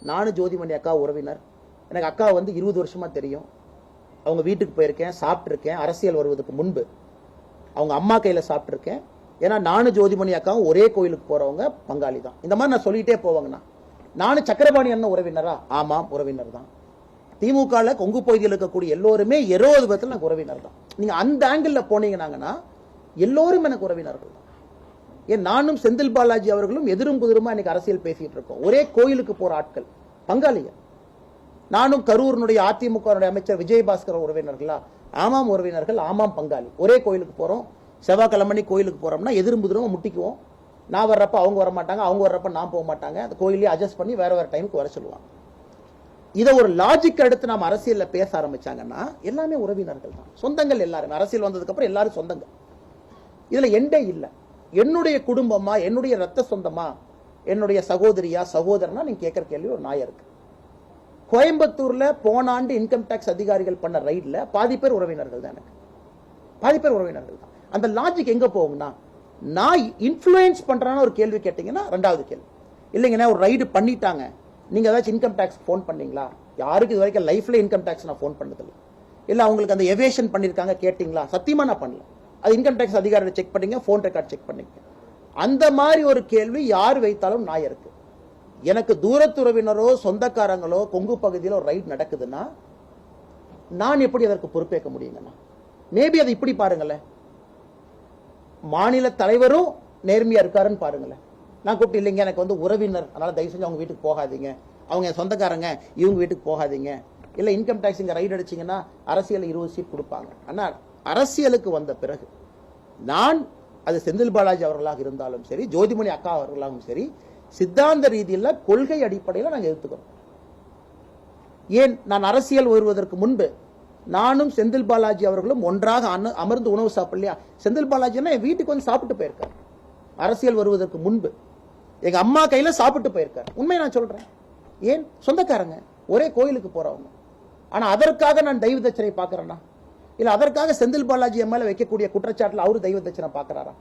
நானும் ஜோதிமணி அக்கா உறவினர். எனக்கு அக்கா வந்து 20 வருஷமா தெரியும். அவங்க வீட்டுக்கு போயிருக்கேன், சாப்பிட்டுருக்கேன். அரசியல் வருவதற்கு முன்பு அவங்க அம்மா கையில சாப்பிட்டுருக்கேன். ஏன்னா நானும் ஜோதிமணி அக்காவும் ஒரே கோயிலுக்கு போறவங்க, பங்காளி தான். இந்த மாதிரி நான் சொல்லிட்டே போவாங்கண்ணா. நானும் சக்கரபாணி அண்ணன் உறவினரா? ஆமாம், உறவினர் தான். திமுக கொங்கு பகுதியில் இருக்கக்கூடிய எல்லோருமே 20 விதத்தில் எனக்கு உறவினர் தான். நீங்க அந்த ஆங்கிள் போனீங்கன்னா எல்லோரும் எனக்கு உறவினர்கள் தான். ஏன் நானும் செந்தில் பாலாஜி அவர்களும் எதிரும் புதிருமா இன்னைக்கு அரசியல் பேசிட்டு இருக்கோம். ஒரே கோயிலுக்கு போற ஆட்கள், பங்காளிகள். நானும் கரூரினுடைய அதிமுக அமைச்சர் விஜயபாஸ்கர் உறவினர்களா? ஆமாம் உறவினர்கள், ஆமாம் பங்காளி. ஒரே கோயிலுக்கு போறோம். செவ்வாய்க்கிழமை கோயிலுக்கு போறோம்னா எதிரும் புதிரும் முட்டிக்குவோம். நான் வர்றப்ப அவங்க வர மாட்டாங்க, அவங்க வர்றப்ப நான் போக மாட்டாங்க. அந்த கோயிலே அட்ஜஸ்ட் பண்ணி வேற வேற டைமுக்கு வர சொல்லுவாங்க. இதை ஒரு லாஜிக் எடுத்து நாம் அரசியல்ல பேச ஆரம்பிச்சாங்கன்னா எல்லாமே உறவினர்கள் தான், சொந்தங்கள். எல்லாருமே அரசியல் வந்ததுக்கு அப்புறம் எல்லாரும் சொந்தங்கள். இதுல எண்டே இல்லை. என்னுடைய குடும்பமா, என்னுடைய ரத்த சொந்தமா, என்னுடைய சகோதரியா சகோதரனா நீங்க கேட்கிற கேள்வி ஒரு நியாயம் இருக்கு. கோயம்புத்தூர்ல போன ஆண்டு இன்கம் டாக்ஸ் அதிகாரிகள் பண்ண ரைட்ல பாதி பேர் உறவினர்கள் தான். எனக்கு பாதி பேர் உறவினர்கள் தான். அந்த லாஜிக் எங்க போகும்னா, நான் இன்ஃப்ளூயன்ஸ் பண்றேன்னு ஒரு கேள்வி கேட்டீங்கன்னா ரெண்டாவது கேள்வி. இல்லைங்கன்னா ஒரு ரைடு பண்ணிட்டாங்க, நீங்க ஏதாச்சும் இன்கம் டாக்ஸ் போன் பண்ணீங்களா? யாருக்கு இது வரைக்கும் லைஃப்ல இன்கம் டாக்ஸ் நான் போன் பண்ணதில்லை. இல்ல அவங்களுக்கு அந்த எவேஷன் பண்ணிருக்காங்க கேட்டீங்களா? சத்தியமா நான் பண்ணல. அது இன்கம் டாக்ஸ் அதிகாரியை செக் பண்ணீங்க, போன் ரெக்கார்ட் செக் பண்ணீங்க. அந்த மாதிரி ஒரு கேள்வி யார் வைத்தாலும் நியாயம் இருக்கு. எனக்கு தூரத்துறவினரோ சொந்தக்காரங்களோ கொங்கு பகுதியில் ஒரு ரைட் நடக்குதுன்னா நான் எப்படி அதற்கு பொறுப்பேற்க முடியுங்கண்ணா? மேபி அதை இப்படி பாருங்களேன், மாநில தலைவரும் நேர்மையா இருக்காருன்னு பாருங்களேன். நான் கூப்பிட்டு இல்லைங்க எனக்கு வந்து உறவினர், அதனால தயவு செஞ்சு அவங்க வீட்டுக்கு போகாதீங்க, அவங்க சொந்தக்காரங்க, இவங்க வீட்டுக்கு போகாதீங்க. இல்ல இன்கம் டாக்ஸ் இங்க ரைட் அடிச்சீங்கன்னா அரசியல் 20 சீட் கொடுப்பாங்க. ஆனா அரசியலுக்கு வந்த பிறகு நான், அது செந்தில் பாலாஜி அவர்களாக இருந்தாலும் சரி, ஜோதிமணி அக்கா அவர்களாகவும் சரி, சித்தாந்த ரீதியில் கொள்கை அடிப்படையில் நாங்கள் எடுத்துக்கிறோம். ஏன் நான் அரசியல் வருவதற்கு முன்பு நானும் செந்தில் பாலாஜி அவர்களும் ஒன்றாக அமர்ந்து உணவு சாப்பிடலையா? செந்தில் பாலாஜினா என் வீட்டுக்கு வந்து சாப்பிட்டு போயிருக்காரு. அரசியல் வருவதற்கு முன்பு எங்க அம்மா கையில சாப்பிட்டு போயிருக்காரு. உண்மை நான் சொல்றேன். ஏன்? சொந்தக்காரங்க, ஒரே கோயிலுக்கு போறவங்க. ஆனா அதற்காக நான் தெய்வ தட்சணை பார்க்கிறேன்னா? இல்ல அதற்காக செந்தில் பாலாஜி மேல வைக்கக்கூடிய குற்றச்சாட்டுல அவரு தெய்வ தட்சணை பார்க்கிறாரா?